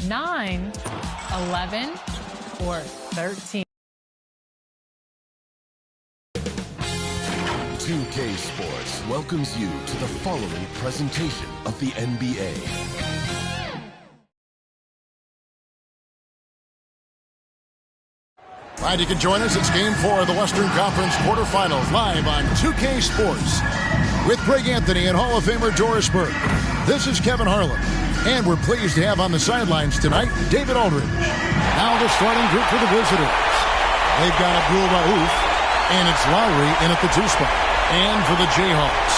9, 11, or 13. 2K Sports welcomes you to the following presentation of the NBA. Glad you can join us. It's Game 4 of the Western Conference quarterfinals live on 2K Sports with Greg Anthony and Hall of Famer Doris Burke. This is Kevin Harlan, and we're pleased to have on the sidelines tonight David Aldridge. Now the starting group for the visitors. They've got Abdul Rauf, and it's Lowry in at the 2 spot. And for the Jayhawks,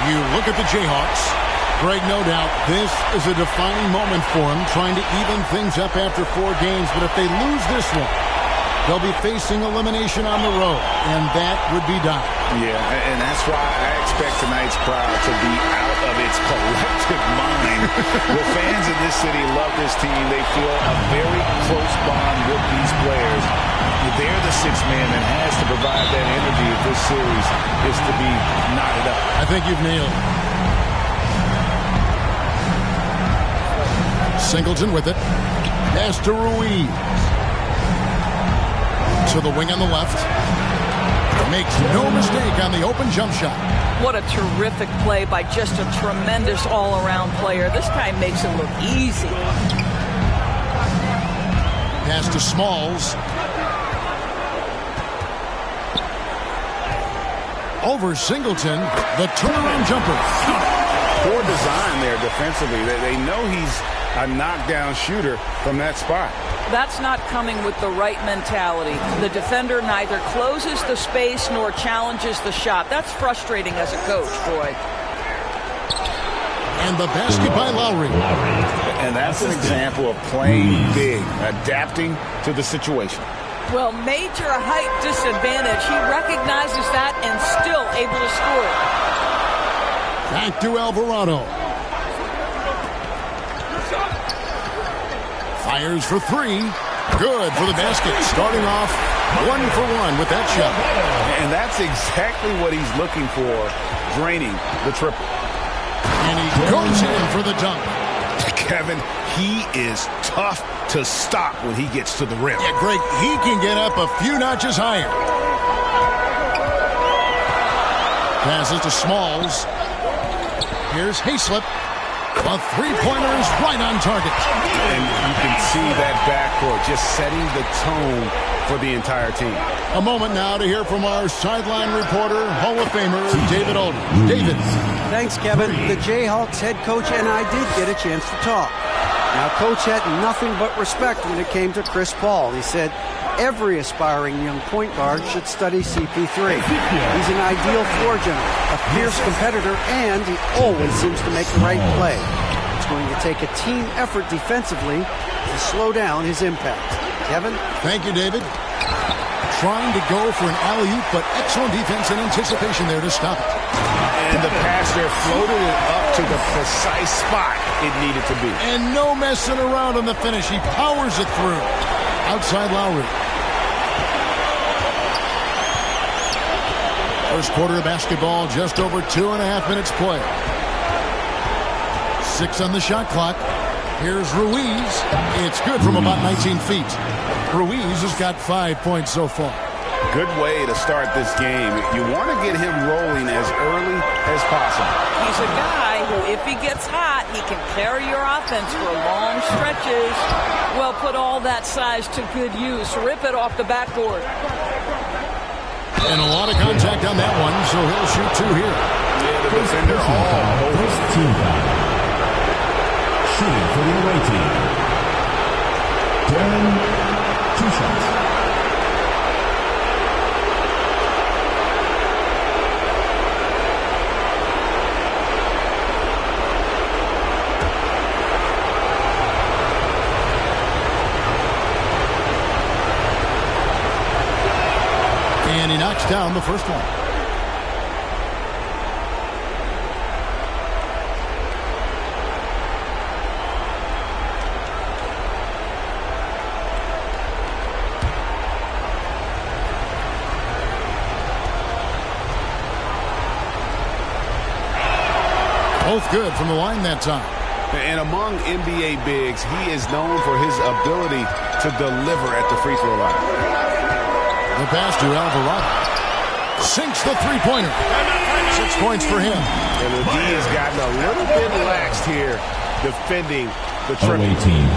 you look at the Jayhawks. Greg, no doubt, this is a defining moment for them, trying to even things up after 4 games. But if they lose this one, they'll be facing elimination on the road, and that would be dire. Yeah, and that's why I expect tonight's crowd to be out of its collective mind. The fans in this city love this team. They feel a very close bond with these players. They're the 6th man that has to provide that energy if this series is to be knotted up. I think you've nailed it. Singleton with it. Pass to Ruiz. To the wing on the left. Makes no mistake on the open jump shot. What a terrific play by just a tremendous all-around player. This guy makes it look easy. Pass to Smalls. Over Singleton. The turnaround jumper. Poor design there defensively. They know he's a knockdown shooter from that spot. That's not coming with the right mentality. The defender neither closes the space nor challenges the shot. That's frustrating as a coach, boy. And the basket by Lowry. And that's an example of playing big, adapting to the situation. Well, major height disadvantage. He recognizes that and still able to score. Back to Alvarado. Fires for 3. Good for the basket. Starting off 1 for 1 with that shot. And that's exactly what he's looking for, draining the triple. And he goes in for the dunk. Kevin, he is tough to stop when he gets to the rim. Yeah, Greg, he can get up a few notches higher. Passes to Smalls. Here's Hayslip. A 3-pointer is right on target. And you can see that backcourt just setting the tone for the entire team. A moment now to hear from our sideline reporter, Hall of Famer David Aldridge. David. Thanks, Kevin. The Jayhawks head coach and I did get a chance to talk. Now, Coach had nothing but respect when it came to Chris Paul. He said every aspiring young point guard should study CP3. He's an ideal floor general, a fierce competitor, and he always seems to make the right play. It's going to take a team effort defensively to slow down his impact. Kevin? Thank you, David. Trying to go for an alley-oop, but excellent defense and anticipation there to stop it. And the pass there floated it up to the precise spot it needed to be. And no messing around on the finish. He powers it through. Outside Lowry. First quarter of basketball, just over 2.5 minutes play. 6 on the shot clock. Here's Ruiz. It's good from about 19 feet. Ruiz has got 5 points so far. Good way to start this game. You want to get him rolling as early as possible. He's a guy who, if he gets hot, he can carry your offense for long stretches. Well, put all that size to good use. Rip it off the backboard. And a lot of contact on that one, so he'll shoot 2 here. Yeah, the defender all over. First team foul. Shooting for the away team. Darren, 2 shots. And he knocks down the first one. Both good from the line that time. And among NBA bigs, he is known for his ability to deliver at the free throw line. The pass to Alvarado. Sinks the three-pointer. 6 points for him. And the D has gotten a little bit laxed here defending the triple. Away team.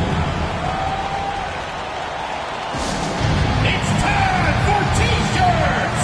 It's time for T-shirts!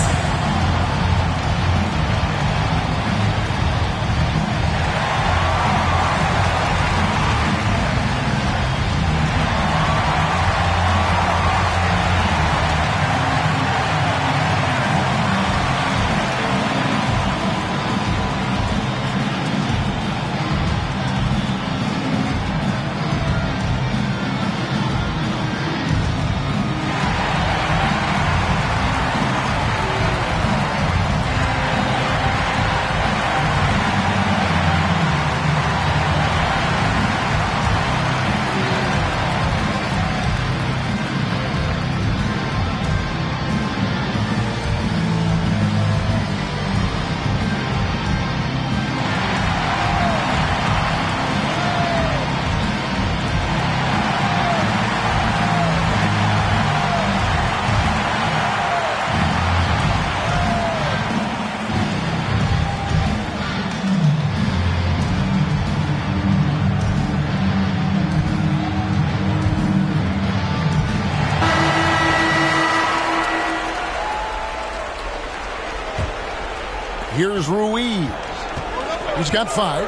Here's Ruiz. He's got 5.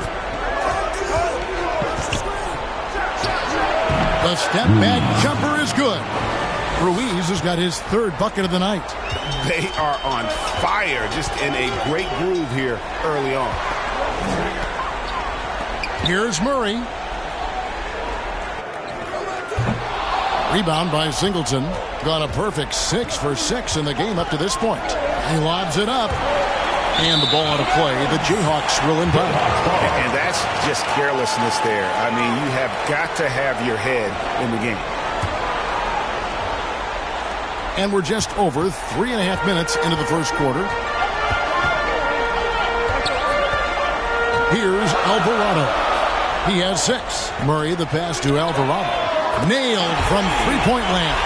The step back jumper is good. Ruiz has got his 3rd bucket of the night. They are on fire, just in a great groove here early on. Here's Murray. Rebound by Singleton. Got a perfect 6 for 6 in the game up to this point. He lobs it up. And the ball out of play. The Jayhawks will inbound. And that's just carelessness there. I mean, you have got to have your head in the game. And we're just over 3.5 minutes into the first quarter. Here's Alvarado. He has 6. Murray, the pass to Alvarado. Nailed from three-point land.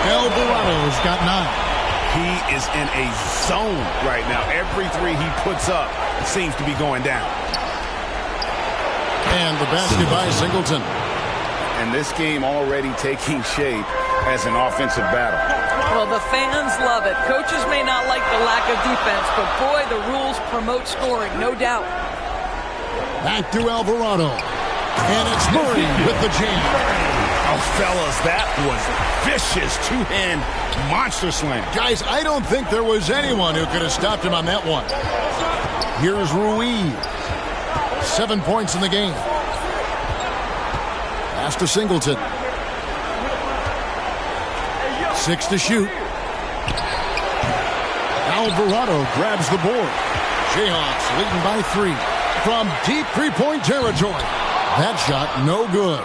Alvarado's got 9. He is in a zone right now. Every three he puts up seems to be going down. And the basket by Singleton. And this game already taking shape as an offensive battle. Well, the fans love it. Coaches may not like the lack of defense, but boy, the rules promote scoring, no doubt. Back to Alvarado. And it's Murray with the jam. Oh, fellas, that was vicious two-hand monster slam. Guys, I don't think there was anyone who could have stopped him on that one. Here's Ruiz. 7 points in the game. Pass to Singleton. 6 to shoot. Alvarado grabs the board. Jayhawks leading by 3 from deep three-point territory. That shot no good.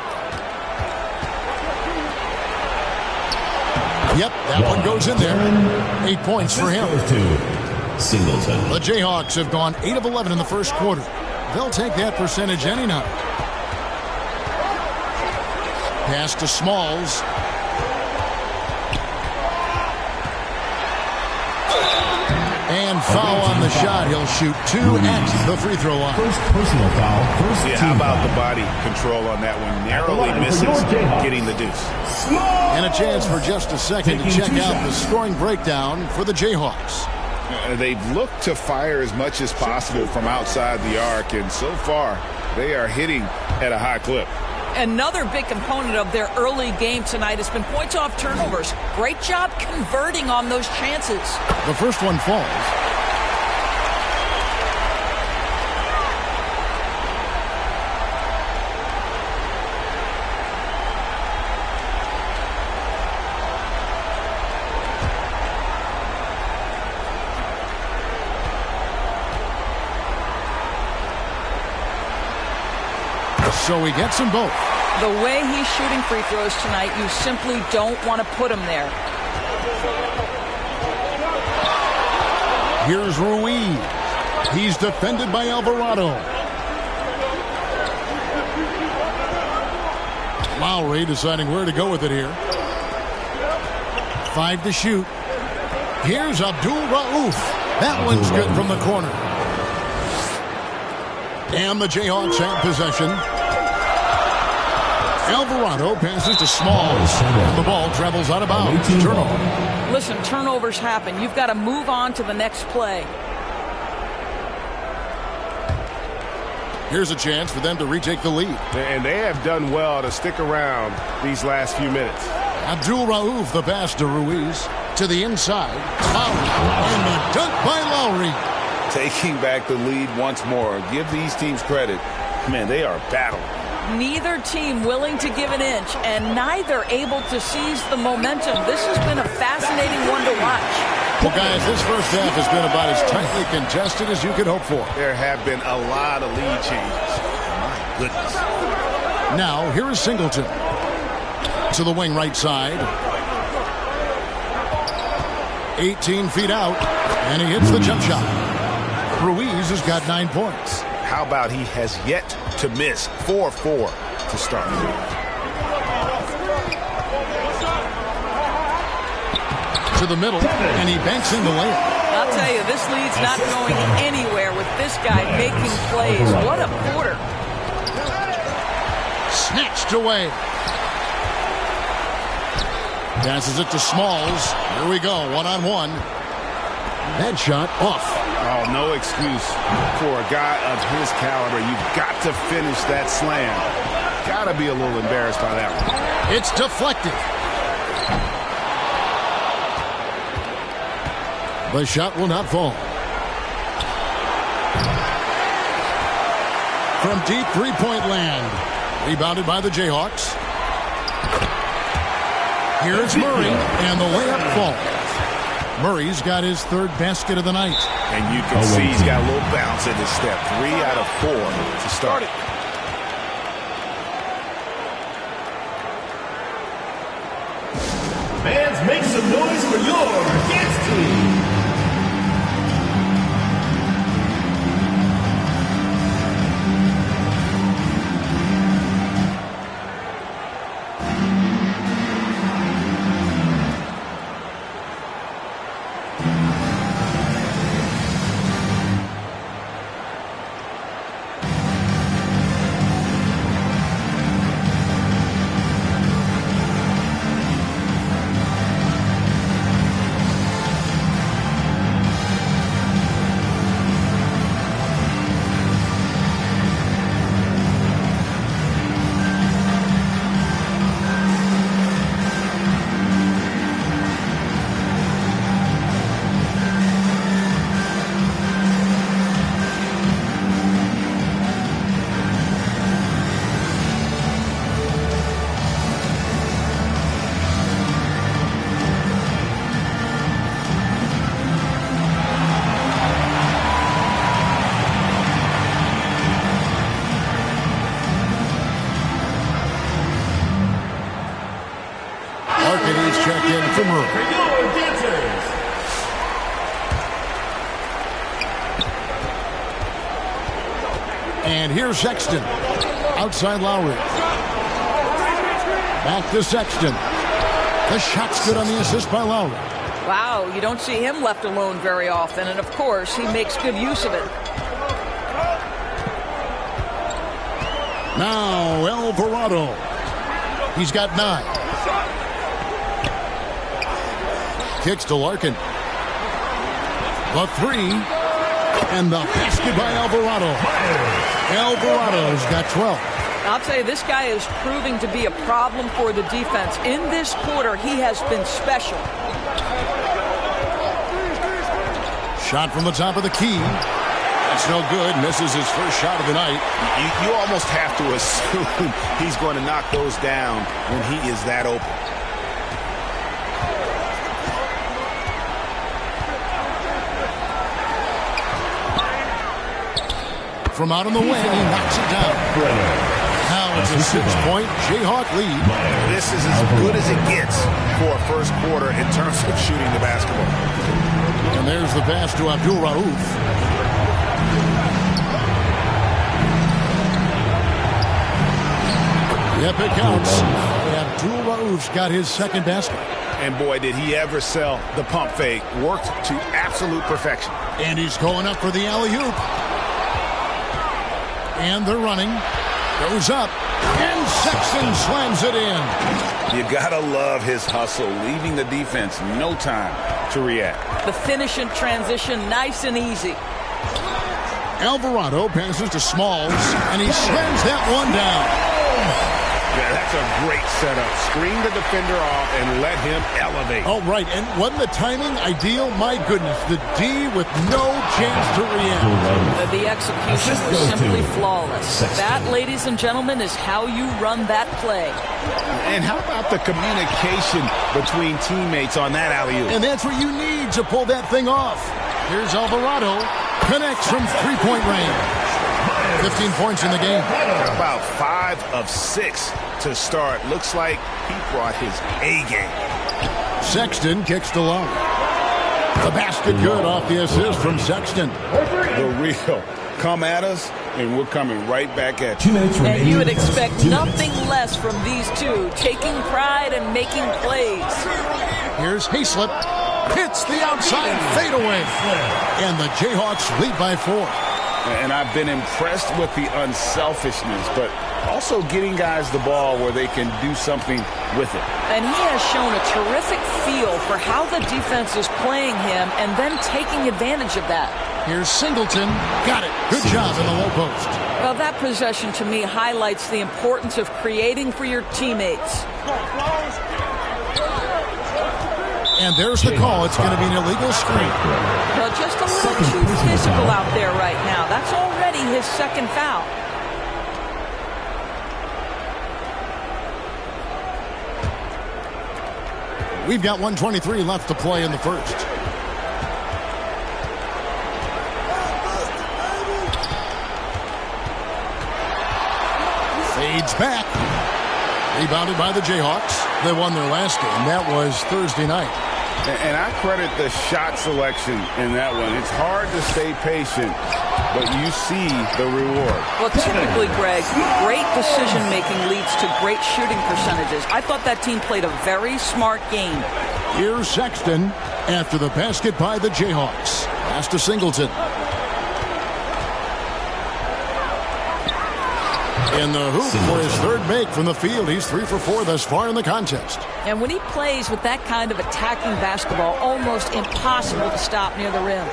Yep, that one goes in there. 8 points for him. Singleton. The Jayhawks have gone 8 of 11 in the first quarter. They'll take that percentage any night. Pass to Smalls. And foul on the shot. He'll shoot 2 at the free throw line. First personal foul. First Yeah, team how about foul. the body control on that one? Narrowly misses getting the deuce. And a chance for just a second to check out the scoring breakdown for the Jayhawks. They've looked to fire as much as possible from outside the arc, and so far they are hitting at a high clip. Another big component of their early game tonight has been points off turnovers. Great job converting on those chances. The first one falls. So he gets them both. The way he's shooting free throws tonight, you simply don't want to put him there. Here's Ruiz. He's defended by Alvarado. Lowry deciding where to go with it here. 5 to shoot. Here's Abdul Rauf. That one's good from the corner. And the Jayhawks have possession. Alvarado passes to Smalls. And the ball travels out of bounds. Turnover. Listen, turnovers happen. You've got to move on to the next play. Here's a chance for them to retake the lead. And they have done well to stick around these last few minutes. Abdul Rauf, the pass to Ruiz. To the inside. Lowry. And the dunk by Lowry. Taking back the lead once more. Give these teams credit. Man, they are battling. Neither team willing to give an inch, and neither able to seize the momentum. This has been a fascinating one to watch. Well, guys, this first half has been about as tightly contested as you could hope for. There have been a lot of lead changes. My goodness. Now, here is Singleton. To the wing right side. 18 feet out, and he hits the jump shot. Ruiz has got 9 points. How about he has yet to miss 4-4 to start. To the middle, and he banks in the layup. I'll tell you, this lead's not going anywhere with this guy making plays. What a quarter. Snatched away. Passes it to Smalls. Here we go, one-on-one. That shot off. Oh, no excuse for a guy of his caliber. You've got to finish that slam. Got to be a little embarrassed by that one. It's deflected. The shot will not fall. From deep three-point land. Rebounded by the Jayhawks. Here's Murray, and the layup falls. Murray's got his 3rd basket of the night. And you can see he's got a little bounce in his step. 3 out of 4 to start it. Fans, make some noise for your dance team. Check in for Murray. For your dancers. And here's Sexton. Outside Lowry. Back to Sexton. The shot's good on the assist by Lowry. Wow, you don't see him left alone very often, and of course, he makes good use of it. Now, Alvarado. He's got 9. Kicks to Larkin. The 3. And the basket by Alvarado. Alvarado's got 12. I'll tell you, this guy is proving to be a problem for the defense. In this quarter, he has been special. Shot from the top of the key. That's no good. Misses his first shot of the night. You almost have to assume he's going to knock those down when he is that open. From out on the wing, he knocks it down. Now it's a 6-point Jayhawk lead. This is as good as it gets for a first quarter in terms of shooting the basketball. And there's the pass to Abdul Rauf. Yep, it counts. Abdul Rauf's got his second basket. And boy, did he ever sell the pump fake. Worked to absolute perfection. And he's going up for the alley-oop. And they're running. Goes up. And Sexton slams it in. You gotta love his hustle, leaving the defense no time to react. The finish in transition, nice and easy. Alvarado passes to Smalls, and he slams that one down. Yeah, that's a great setup. Screen the defender off and let him elevate. Oh, right. And wasn't the timing ideal? My goodness, the D with no chance to react. The execution was simply flawless. That, ladies and gentlemen, is how you run that play. And how about the communication between teammates on that alley-oop? And that's what you need to pull that thing off. Here's Alvarado. Connects from three-point range. 15 points in the game. About 5 of 6 to start. Looks like he brought his A game. Sexton kicks to Love. The basket good off the assist from Sexton. The real. Come at us, and we're coming right back at you. And you would expect nothing less from these two, taking pride and making plays. Here's Hayslip. Hits the outside fadeaway. And the Jayhawks lead by 4. And I've been impressed with the unselfishness, but also getting guys the ball where they can do something with it. And he has shown a terrific feel for how the defense is playing him and then taking advantage of that. Here's Singleton. Got it. Good job in the low post. Well, that possession to me highlights the importance of creating for your teammates. And there's the call. It's going to be an illegal screen. Well, just a little too physical out there right now. That's already his second foul. We've got 1:23 left to play in the first. Fades back. Rebounded by the Jayhawks. They won their last game. That was Thursday night. And I credit the shot selection in that one. It's hard to stay patient, but you see the reward. Well, typically, Greg, great decision-making leads to great shooting percentages. I thought that team played a very smart game. Here's Sexton after the basket by the Jayhawks. Pass to Singleton. In the hoop for his third make from the field. He's 3 for 4 thus far in the contest. And when he plays with that kind of attacking basketball, almost impossible to stop near the rim.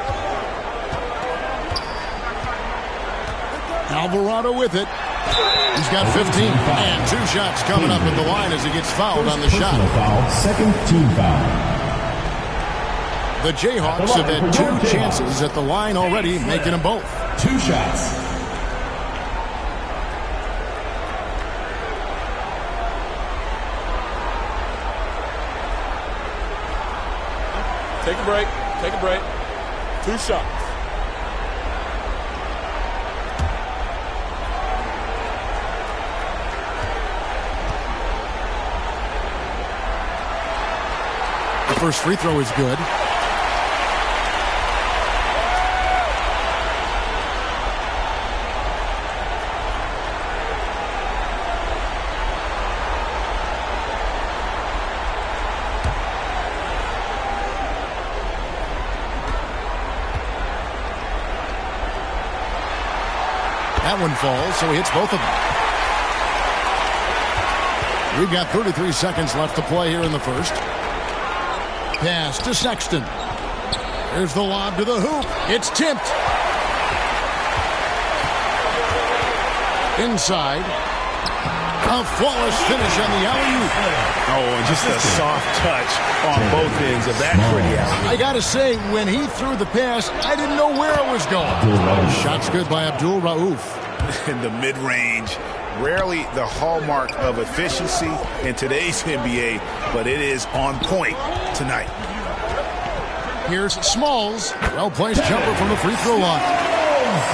Alvarado with it. He's got 15. And 2 shots coming up at the line as he gets fouled on the shot. Second team foul. The Jayhawks have had 2 chances at the line already, making them both. 2 shots. Take a break. Take a break. 2 shots. The first free throw is good. That one falls, so he hits both of them. We've got 33 seconds left to play here in the first. Pass to Sexton. There's the lob to the hoop. It's tipped. Inside. A flawless finish on the alley-oop. Oh, and just a soft touch on both ends of that pretty alley-oop. I got to say, when he threw the pass, I didn't know where it was going. Shot's good by Abdul Rauf. In the mid-range, rarely the hallmark of efficiency in today's NBA, but it is on point tonight. Here's Smalls. Well-placed jumper from the free throw line.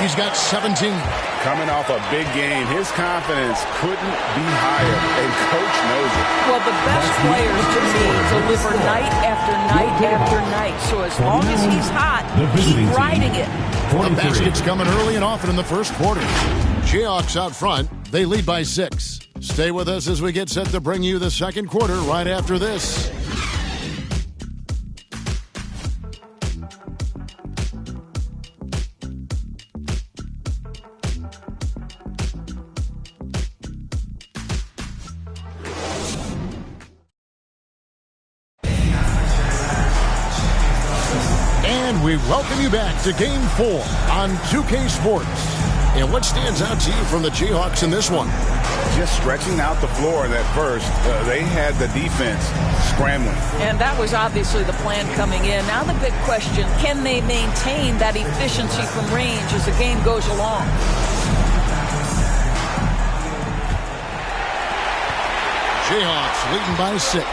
He's got 17. Coming off a big game, his confidence couldn't be higher, and Coach knows it. Well, the best players to me deliver night after night after night. So as long as he's hot, keep riding it. The basket's coming early and often in the first quarter. Jayhawks out front. They lead by 6. Stay with us as we get set to bring you the second quarter right after this. And we welcome you back to Game 4 on 2K Sports. And what stands out to you from the Jayhawks in this one? Just stretching out the floor at first. They had the defense scrambling. And that was obviously the plan coming in. Now the big question, can they maintain that efficiency from range as the game goes along? Jayhawks leading by 6.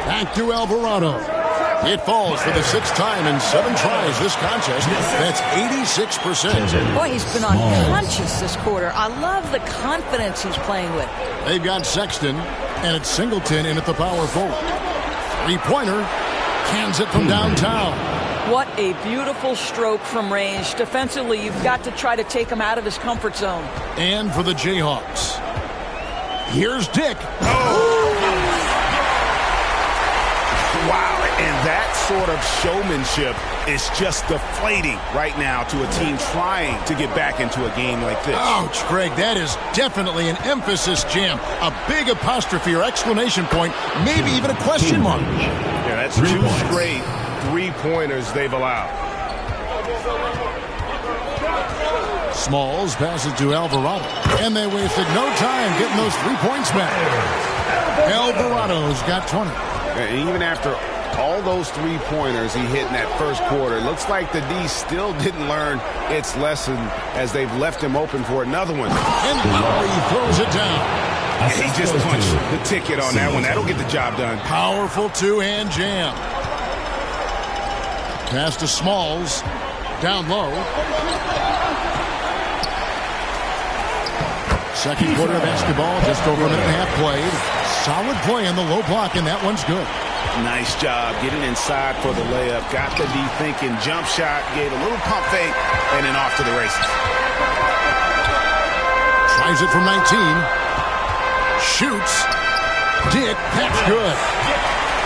Back to Alvarado. It falls for the 6th time in 7 tries this contest. That's 86%. Boy, he's been unconscious this quarter. I love the confidence he's playing with. They've got Sexton, and it's Singleton in at the power forward. 3-pointer, cans it from downtown. What a beautiful stroke from range. Defensively, you've got to try to take him out of his comfort zone. And for the Jayhawks, here's Dick. Wow, and that sort of showmanship is just deflating right now to a team trying to get back into a game like this. Ouch, Greg, that is definitely an emphasis jam. A big apostrophe or exclamation point, maybe even a question mark. Yeah, that's 2 straight 3-pointers they've allowed. Smalls passes to Alvarado, and they wasted no time getting those 3 points back. Alvarado's got 20. And even after all those 3-pointers he hit in that first quarter, it looks like the D still didn't learn its lesson as they've left him open for another one. And Lowry throws it down. He just punched the ticket on that one. That'll get the job done. Powerful 2-hand jam. Pass to Smalls. Down low. Second quarter of basketball, just over a minute and a half played. Solid play on the low block, and that one's good. Nice job getting inside for the layup. Got the D thinking, jump shot, gave a little pump fake, and then off to the races. Tries it from 19. Shoots. Dick, that's good.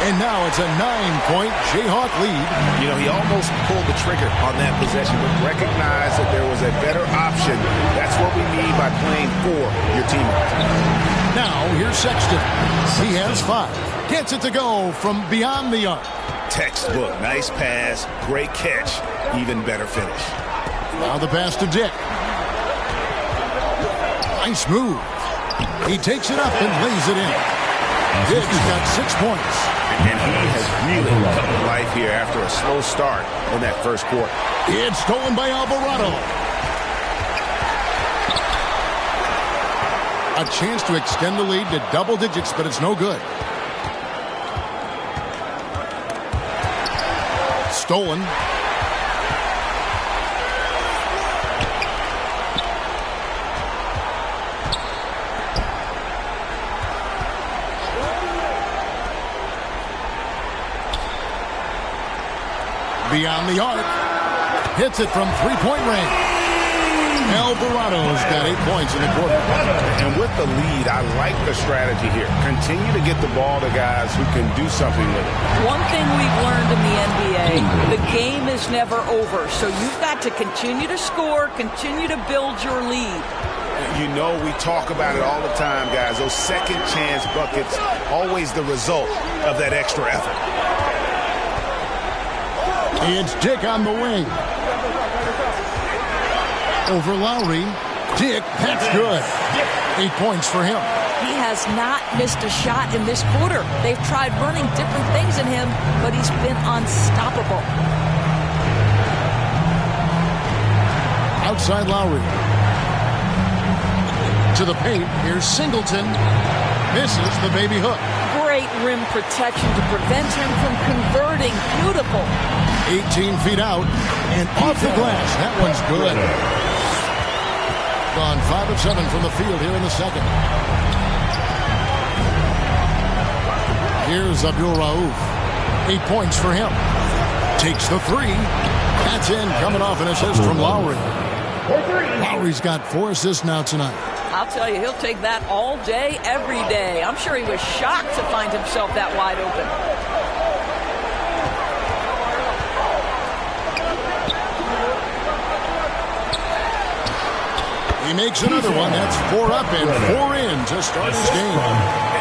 And now it's a 9-point Jayhawk lead. You know, he almost pulled the trigger on that possession, but recognized that there was a better option. That's what we mean by playing for your teammates. Now, here's Sexton. He has 5. Gets it to go from beyond the arc. Textbook. Nice pass. Great catch. Even better finish. Now the pass to Dick. Nice move. He takes it up and lays it in. Dick's got 6 points. And he has really come to life here after a slow start in that first quarter. It's stolen by Alvarado. A chance to extend the lead to double digits, but it's no good. Stolen. Beyond the arc. Hits it from 3-point range. Alvarado's got 8 points in the quarter. And with the lead, I like the strategy here. Continue to get the ball to guys who can do something with it. One thing we've learned in the NBA, the game is never over. So you've got to continue to score, continue to build your lead. You know, we talk about it all the time, guys. Those second chance buckets, always the result of that extra effort. It's Dick on the wing. Over Lowry. Dick, that's good. 8 points for him. He has not missed a shot in this quarter. They've tried running different things in him, but he's been unstoppable. Outside Lowry. To the paint. Here's Singleton. Misses the baby hook. Great rim protection to prevent him from converting. Beautiful. 18 feet out and off the glass. That one's good. Gone 5 of 7 from the field here in the second. Here's Abdul Rauf. 8 points for him. Takes the 3. That's in, coming off an assist from Lowry. Lowry's got 4 assists now tonight. I'll tell you, he'll take that all day, every day. I'm sure he was shocked to find himself that wide open. He makes another one. That's 4 up and 4 in to start his game.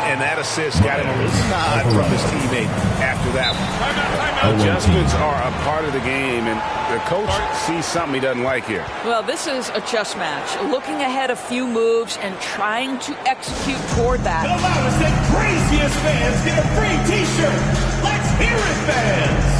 And that assist got him a little nod from his teammate after that one. Adjustments are a part of the game, and the coach sees something he doesn't like here. Well, this is a chess match. Looking ahead a few moves and trying to execute toward that. The loudest and craziest fans get a free T-shirt. Let's hear it, fans.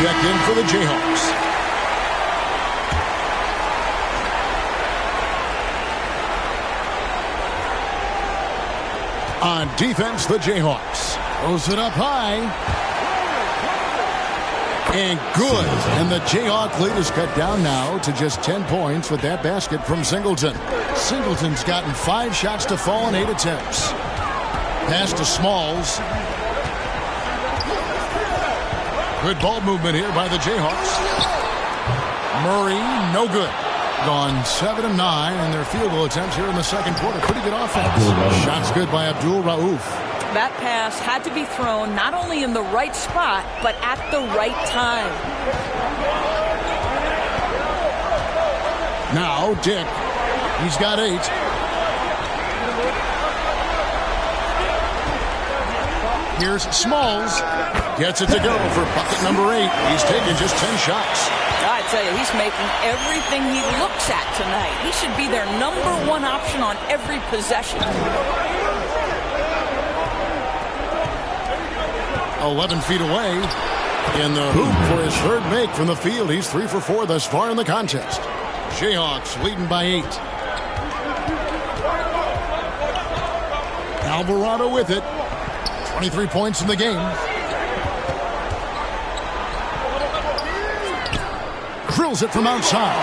Checked in for the Jayhawks. On defense, the Jayhawks throws it up high. And good. And the Jayhawk lead is cut down now to just 10 points with that basket from Singleton. Singleton's gotten 5 shots to fall in 8 attempts. Pass to Smalls. Good ball movement here by the Jayhawks. Murray, no good. Gone 7 of 9 in their field goal attempts here in the second quarter. Pretty good offense. Shots good by Abdul Rauf. That pass had to be thrown not only in the right spot, but at the right time. Now Dick. He's got 8. Here's Smalls. Gets it to go for bucket number 8. He's taken just 10 shots. I tell you, he's making everything he looks at tonight. He should be their #1 option on every possession. 11 feet away. In the hoop for his third make from the field. He's 3 for 4 thus far in the contest. Jayhawks leading by 8. Alvarado with it. 23 points in the game. Drills it from outside.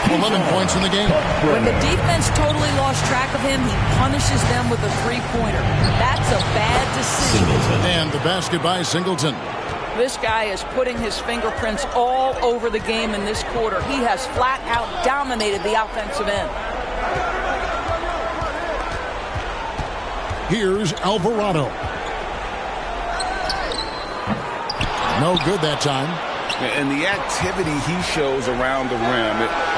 11 points in the game. When the defense totally lost track of him, he punishes them with a 3-pointer. That's a bad decision. And the basket by Singleton. This guy is putting his fingerprints all over the game in this quarter. He has flat out dominated the offensive end. Here's Alvarado. No good that time. And the activity he shows around the rim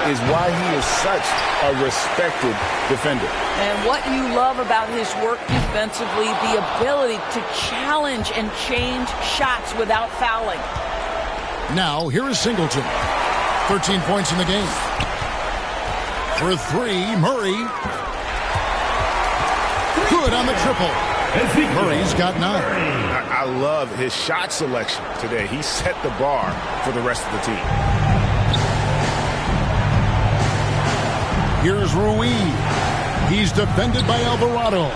is why he is such a respected defender. And what you love about his work defensively, the ability to challenge and change shots without fouling. Now, here is Singleton. 13 points in the game. For 3, Murray. Good on the triple. Murray's got 9. I love his shot selection today. He set the bar for the rest of the team. Here's Rui. He's defended by Alvarado.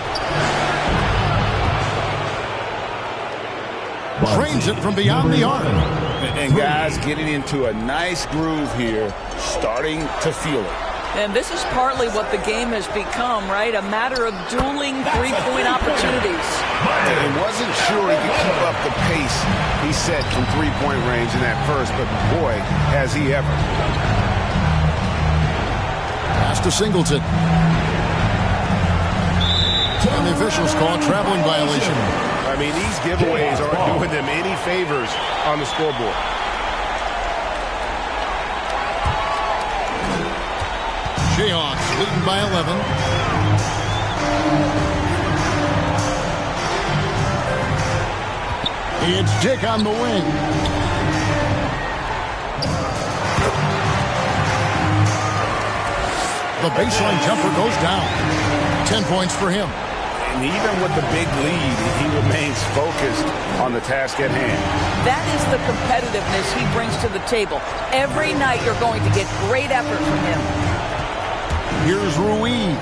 Trains it from beyond the arc. And guys getting into a nice groove here, starting to feel it. And this is partly what the game has become, right? A matter of dueling three-point opportunities. And wasn't sure he could keep up the pace he set from three-point range in that first, but boy, has he ever. Pass to Singleton. And the officials call a traveling violation. I mean, these giveaways aren't doing them any favors on the scoreboard. Jayhawks leading by 11. It's Dick on the wing. The baseline jumper goes down. 10 points for him. And even with the big lead, he remains focused on the task at hand. That is the competitiveness he brings to the table. Every night you're going to get great effort from him. Here's Ruiz.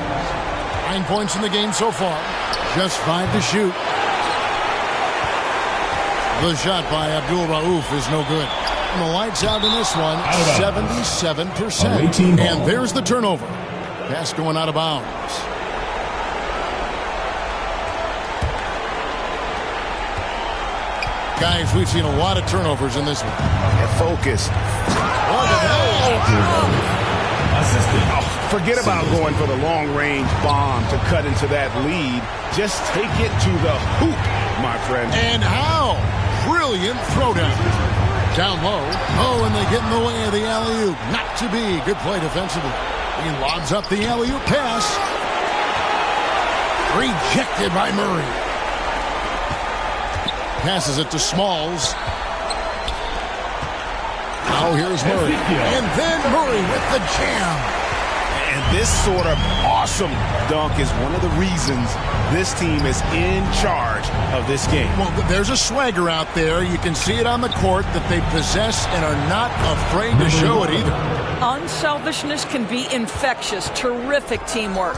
9 points in the game so far. Just 5 to shoot. The shot by Abdul Rauf is no good. And the lights out in this one, 77%. And there's the turnover. Pass going out of bounds. Guys, we've seen a lot of turnovers in this one. Focus. Forget about going for the long-range bomb to cut into that lead. Just take it to the hoop, my friend. And how? Brilliant throwdown. Down low. Oh, and they get in the way of the alley-oop. Not to be. Good play defensively. He lobs up the alley-oop pass. Rejected by Murray. Passes it to Smalls. Now here's Murray. And then Murray with the jam. And this sort of awesome dunk is one of the reasons this team is in charge of this game. Well, there's a swagger out there. You can see it on the court that they possess and are not afraid to show it either. Unselfishness can be infectious. Terrific teamwork.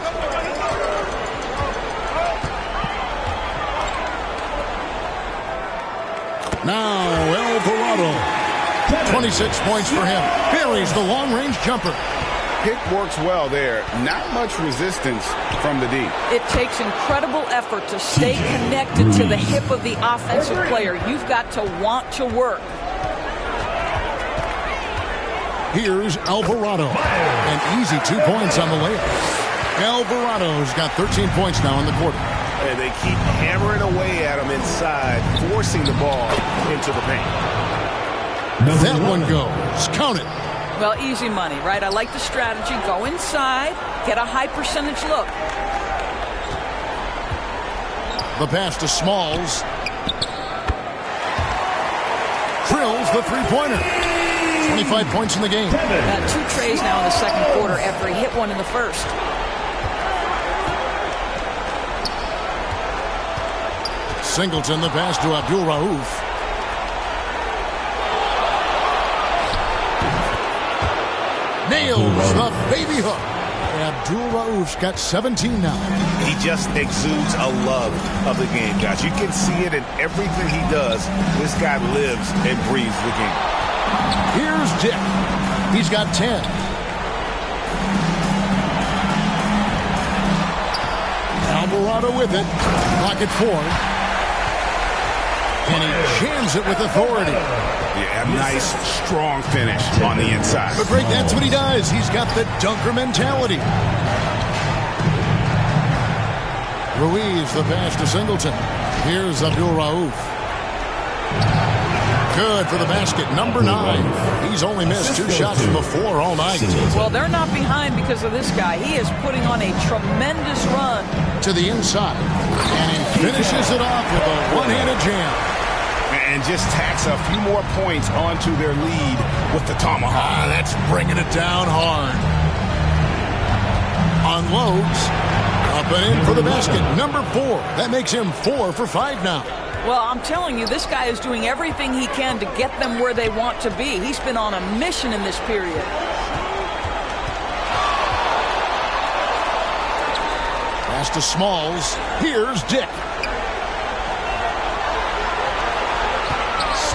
Now Alvarado. 26 points for him. Buries the long-range jumper. Pick works well there. Not much resistance from the D. It takes incredible effort to stay connected to the hip of the offensive player. You've got to want to work. Here's Alvarado. An easy 2 points on the layup. Alvarado's got 13 points now in the quarter. And they keep hammering away at him inside, forcing the ball into the paint. That one goes. Count it. Well, easy money, right? I like the strategy. Go inside, get a high percentage look. The pass to Smalls. Drills the three-pointer. 25 points in the game. 2 trays now in the second quarter after he hit one in the first. Singleton, the pass to Abdul Rauf. Nails the baby hook. Abdul Rauf's got 17 now. He just exudes a love of the game, guys. You can see it in everything he does. This guy lives and breathes the game. Here's Dick. He's got 10. Alvarado with it. Pocket 4. And he jams it with authority. Yeah, nice, strong finish on the inside. But Greg, that's what he does. He's got the dunker mentality. Ruiz, the pass to Singleton. Here's Abdul Rauf. Good for the basket. Number 9. He's only missed 2 shots from the floor all night. Well, they're not behind because of this guy. He is putting on a tremendous run. To the inside. And he finishes it off with a one-handed jam. And just tacks a few more points onto their lead with the tomahawk. That's bringing it down hard. Unloads. Up and in for the basket. Number 4. That makes him 4 for 5 now. Well, I'm telling you, this guy is doing everything he can to get them where they want to be. He's been on a mission in this period. Pass to Smalls. Here's Dick.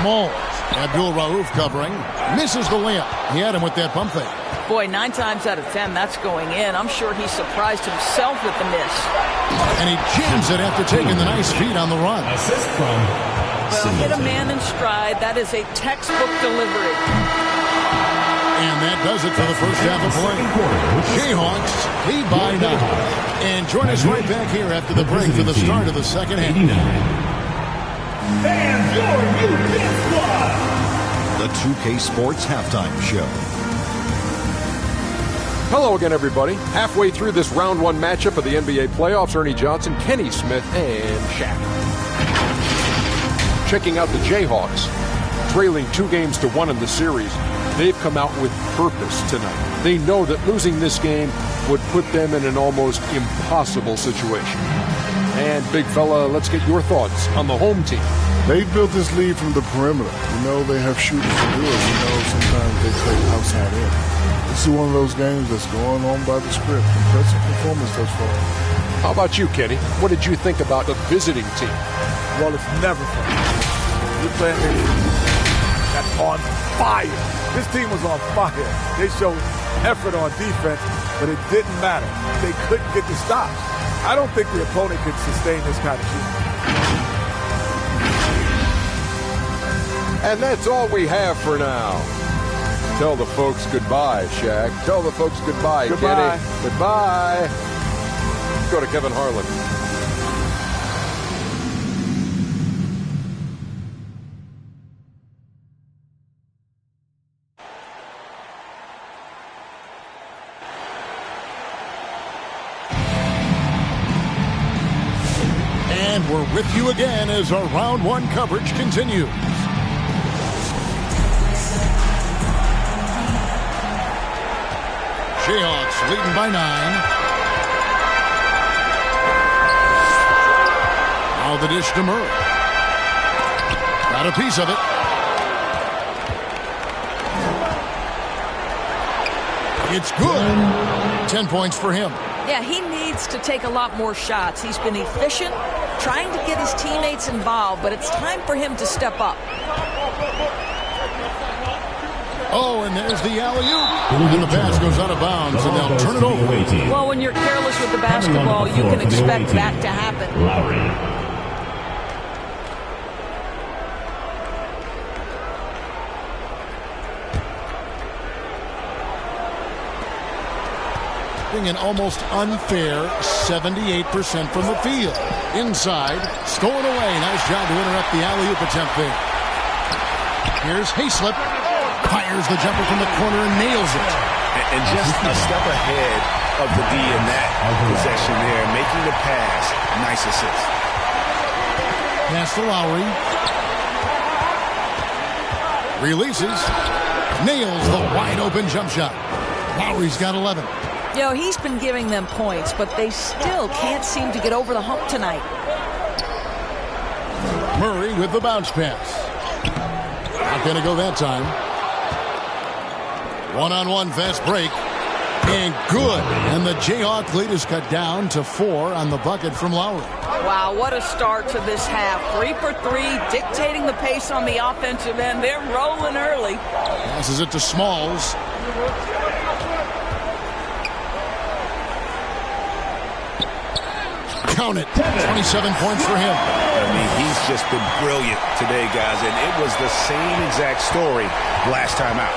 Smalls. Abdul Rauf covering. Misses the layup. He had him with that pump fake. Boy, 9 times out of 10, that's going in. I'm sure he surprised himself with the miss. And he jams it after taking the nice feed on the run. Assist from Well, hit a man in stride. That is a textbook delivery. And that does it for the first half of play. Jayhawks lead by 9. And join us right back here after the break for the start of the second half. And your U10 squad. The 2K Sports Halftime Show. Hello again, everybody. Halfway through this round 1 matchup of the NBA playoffs, Ernie Johnson, Kenny Smith, and Shaq. Checking out the Jayhawks, trailing 2-1 in the series. They've come out with purpose tonight. They know that losing this game would put them in an almost impossible situation. And, big fella, let's get your thoughts on the home team. They built this lead from the perimeter. You know they have shooters to do it. You know sometimes they play outside in. This is one of those games that's going on by the script. Impressive performance thus far. How about you, Kenny? What did you think about the visiting team? Well, it's never fun. You're playing that's on fire. This team was on fire. They showed effort on defense, but it didn't matter. They couldn't get the stops. I don't think the opponent could sustain this kind of shooting. And that's all we have for now. Tell the folks goodbye, Shaq. Tell the folks goodbye, Goodbye. Kenny. Goodbye. Go to Kevin Harlan. And we're with you again as our round 1 coverage continues. Jayhawks leading by 9. Now the dish to Murray. Got a piece of it. It's good. 10 points for him. Yeah, he needs to take a lot more shots. He's been efficient, trying to get his teammates involved, but it's time for him to step up. Oh, and there's the alley-oop. And the pass goes out of bounds, and they'll turn it over. Well, when you're careless with the basketball, you can expect that to happen. Lowry. An almost unfair 78% from the field. Inside, stolen away. Nice job to interrupt the alley-oop attempt there. Here's Hayslip. Fires the jumper from the corner and nails it. And just a step ahead of the D in that possession there, making the pass. Nice assist. Pass to Lowry. Releases. Nails the wide-open jump shot. Lowry's got 11. You know, he's been giving them points, but they still can't seem to get over the hump tonight. Murray with the bounce pass. Not going to go that time. One-on-one fast break. And good. And the Jayhawk lead is cut down to 4 on the bucket from Lowry. Wow, what a start to this half. 3 for 3, dictating the pace on the offensive end. They're rolling early. Passes it to Smalls. Count it. 27 points for him. I mean, he's just been brilliant today, guys, and it was the same exact story last time out.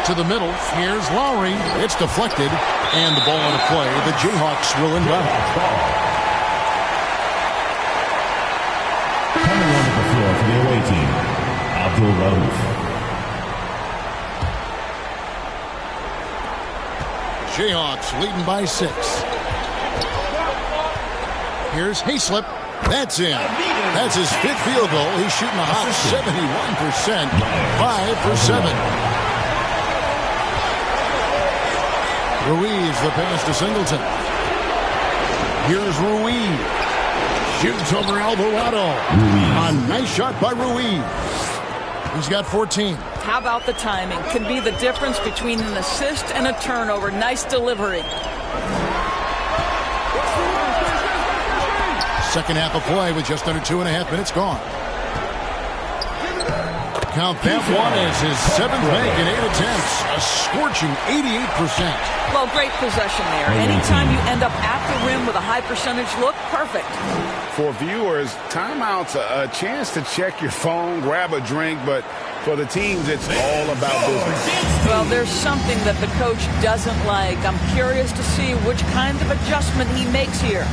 To the middle, here's Lowry. It's deflected, and the ball out of play. The Jayhawks will inbound. Coming onto the floor for the away team, Abdul Rauf. Jayhawks leading by 6. Here's Hayslip. That's in. That's his 5th field goal. He's shooting a hot 71%. 5 for 7. Ruiz, the pass to Singleton. Here's Ruiz. Shoots over Alvarado. A nice shot by Ruiz. He's got 14. How about the timing? Could be the difference between an assist and a turnover. Nice delivery. Second half of play with just under 2.5 minutes gone. Count that one as his 7th make in 8 attempts. A scorching 88%. Well, great possession there. Anytime you end up at the rim with a high percentage look, perfect. For viewers, timeout's a chance to check your phone, grab a drink, but for the teams, it's all about business. Well, there's something that the coach doesn't like. I'm curious to see which kind of adjustment he makes here.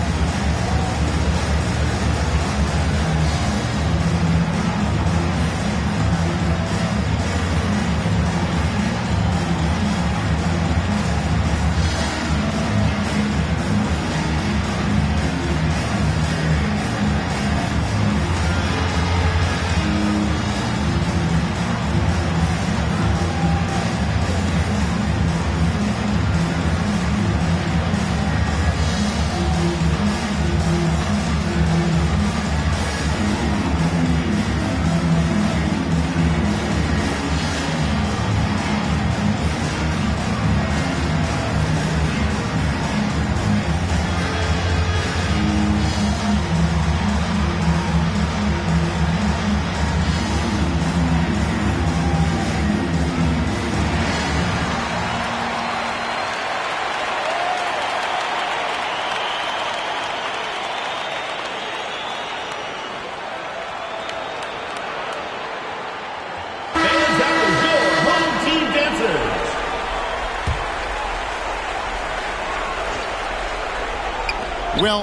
Well,